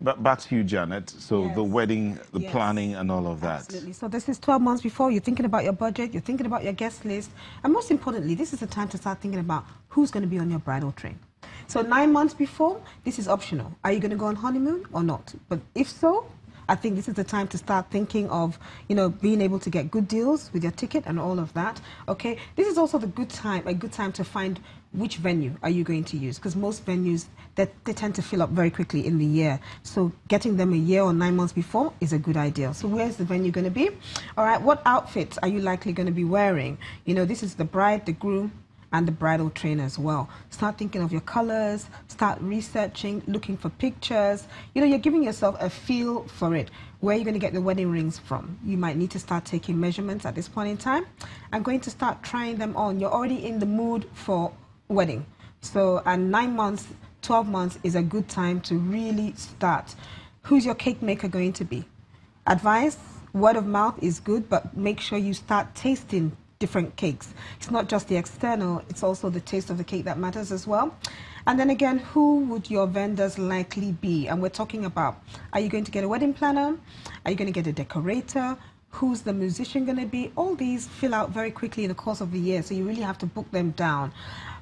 But back to you, Janet. So Yes. the wedding, the Yes. planning and all of that. Absolutely. So this is 12 months before. You're thinking about your budget, you're thinking about your guest list, and most importantly, this is the time to start thinking about who's going to be on your bridal train. So 9 months before, this is optional. Are you going to go on honeymoon or not? But if so, I think this is the time to start thinking of, you know, being able to get good deals with your ticket and all of that. Okay, this is also a good time to find which venue are you going to use, because most venues they tend to fill up very quickly in the year. So getting them a year or 9 months before is a good idea. So where's the venue going to be? All right, what outfits are you likely going to be wearing? You know, this is the bride, the groom, and the bridal train as well. Start thinking of your colors, start researching, looking for pictures. You know, you're giving yourself a feel for it. Where are you going to get the wedding rings from? You might need to start taking measurements at this point in time. I'm going to start trying them on. You're already in the mood for wedding. So, and 9 months, 12 months is a good time to really start. Who's your cake maker going to be? Advice, word of mouth is good, but make sure you start tasting different cakes. It's not just the external, it's also the taste of the cake that matters as well. And then again, who would your vendors likely be? And we're talking about, are you going to get a wedding planner? Are you going to get a decorator? Who's the musician going to be? All these fill out very quickly in the course of the year, so you really have to book them down.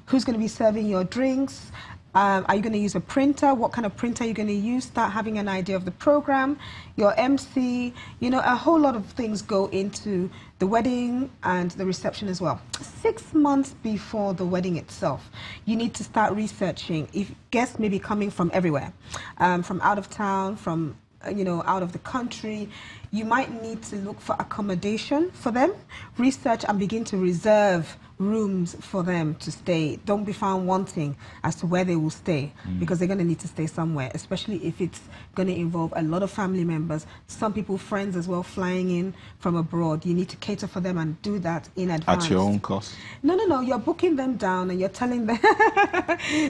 Who's going to be serving your drinks? Are you going to use a printer? What kind of printer are you going to use? Start having an idea of the program, your MC. You know, a whole lot of things go into the wedding and the reception as well. 6 months before the wedding itself, you need to start researching. If guests may be coming from everywhere, from out of town, from you know, out of the country, you might need to look for accommodation for them, research and begin to reserve rooms for them to stay. Don't be found wanting as to where they will stay, because they're going to need to stay somewhere, especially if it's going to involve a lot of family members, some people, friends as well, flying in from abroad. You need to cater for them and do that in advance. At your own cost? No. You're booking them down and you're telling them,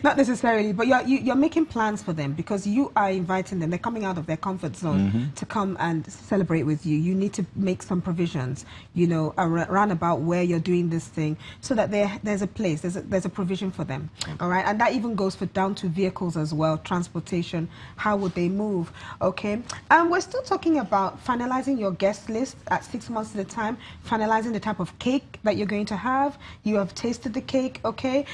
not necessarily, but you're making plans for them, because you are inviting them. They're coming out of their comfort zone to come and celebrate with you. You need to make some provisions, you know, around about where you're doing this thing, so that there's a place, there's a provision for them. All right, and that even goes for down to vehicles as well, transportation. How would they move? Okay, and we're still talking about finalizing your guest list at 6 months at a time, finalizing the type of cake that you're going to have. You have tasted the cake, okay?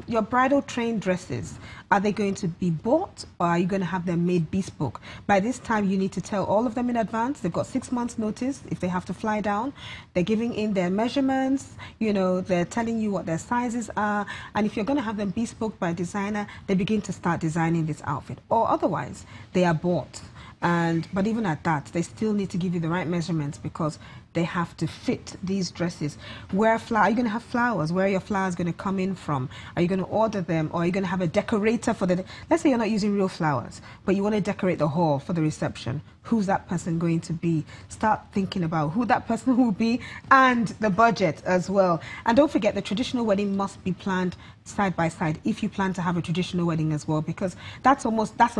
Your bridal train dresses, are they going to be bought, or are you going to have them made bespoke? By this time, you need to tell all of them in advance. They've got 6 months notice if they have to fly down. They're giving in their measurements, you know, they're telling you what their sizes are. And if you're going to have them bespoke by a designer, they begin to start designing this outfit. Or otherwise, they are bought. But even at that, they still need to give you the right measurements, because they have to fit these dresses. Are you going to have flowers? Where are your flowers going to come in from? Are you going to order them, or are you going to have a decorator for the... Let's say you're not using real flowers, but you want to decorate the hall for the reception. Who's that person going to be? Start thinking about who that person will be and the budget as well. And don't forget, the traditional wedding must be planned side by side if you plan to have a traditional wedding as well, because that's a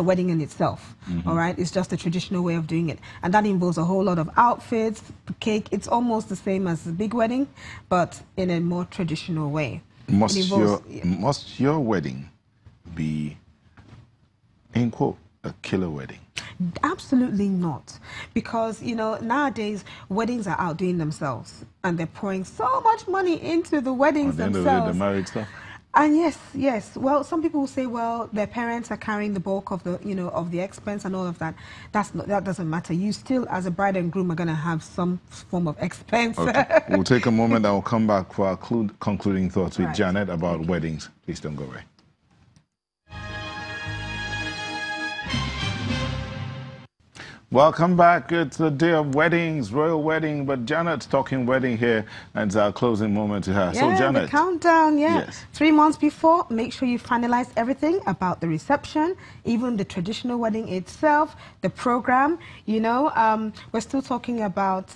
wedding in itself. All right, it's just a traditional way of doing it, and that involves a whole lot of outfits, cake. It's almost the same as the big wedding, but in a more traditional way. Must your wedding be, in quote, a killer wedding? Absolutely not, because you know, nowadays weddings are outdoing themselves, and they're pouring so much money into the weddings themselves. The married stuff. And yes. Well, some people will say, well, their parents are carrying the bulk of the, you know, of the expense and all of that. That doesn't matter. You still, as a bride and groom, are going to have some form of expense. Okay. We'll take a moment and we'll come back for our concluding thoughts with Janet about weddings. Please don't go away. Welcome back. It's a day of weddings, royal wedding, but Janet's talking wedding here, and it's our closing moment to her. Yeah, so Janet, the countdown, Yes. 3 months before, make sure you finalize everything about the reception, even the traditional wedding itself, the program. You know, we're still talking about...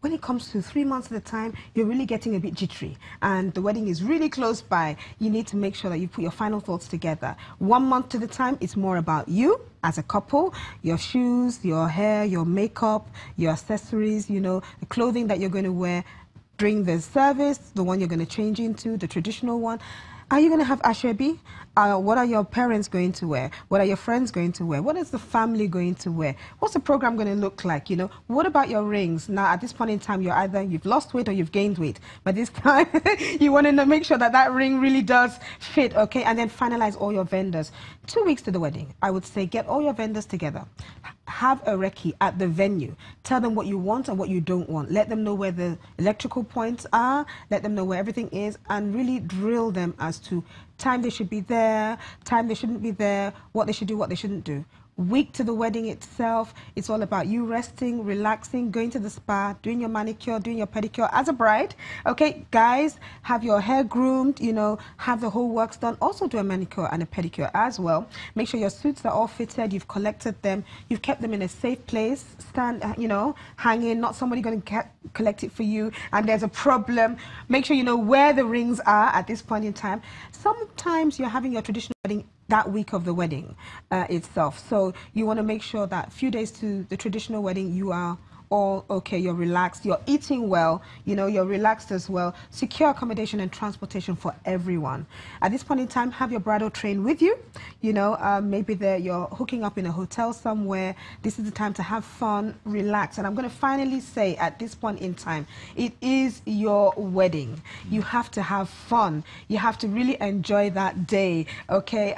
when it comes to 3 months at a time, you're really getting a bit jittery, and the wedding is really close by. You need to make sure that you put your final thoughts together. 1 month at a time, it's more about you as a couple, your shoes, your hair, your makeup, your accessories, you know, the clothing that you're going to wear during the service, the one you're going to change into, the traditional one. Are you going to have ashwabi? What are your parents going to wear? What are your friends going to wear? What is the family going to wear? What's the program going to look like? You know, what about your rings? Now, at this point in time, you've lost weight or you've gained weight. But this time, you want to make sure that that ring really does fit, okay? And then finalize all your vendors. 2 weeks to the wedding, I would say get all your vendors together. Have a recce at the venue. Tell them what you want and what you don't want. Let them know where the electrical points are. Let them know where everything is, and really drill them as to time they should be there, time they shouldn't be there, what they should do, what they shouldn't do. Week to the wedding itself, it's all about you resting, relaxing, going to the spa, doing your manicure, doing your pedicure as a bride. Okay, guys, have your hair groomed, you know, have the whole works done. Also do a manicure and a pedicure as well. Make sure your suits are all fitted, you've collected them, you've kept them in a safe place, you know, hanging, not somebody going to collect it for you and there's a problem. Make sure you know where the rings are at this point in time. Sometimes you're having your traditional wedding that week of the wedding itself. So you want to make sure that a few days to the traditional wedding, you are all okay, you're relaxed, you're eating well, you know, you're relaxed as well. Secure accommodation and transportation for everyone. At this point in time, have your bridal train with you. You know, maybe you're hooking up in a hotel somewhere. This is the time to have fun, relax. And I'm going to finally say at this point in time, it is your wedding. You have to have fun. You have to really enjoy that day, okay?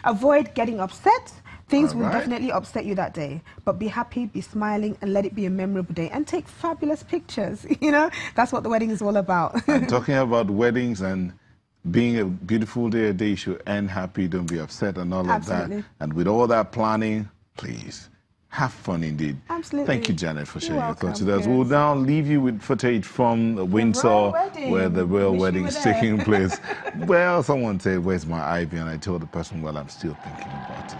Avoid getting upset. Things will definitely upset you that day, but be happy, be smiling, and let it be a memorable day. And take fabulous pictures, you know? That's what the wedding is all about. And talking about weddings and being a beautiful day, a day you should end happy, don't be upset and all of that. And with all that planning, please, have fun indeed. Absolutely. Thank you, Janet, for sharing your thoughts with us. Yes. We'll now leave you with footage from Windsor, where the royal wedding is taking place. Well, someone said, where's my ivy? And I told the person, well, I'm still thinking about it.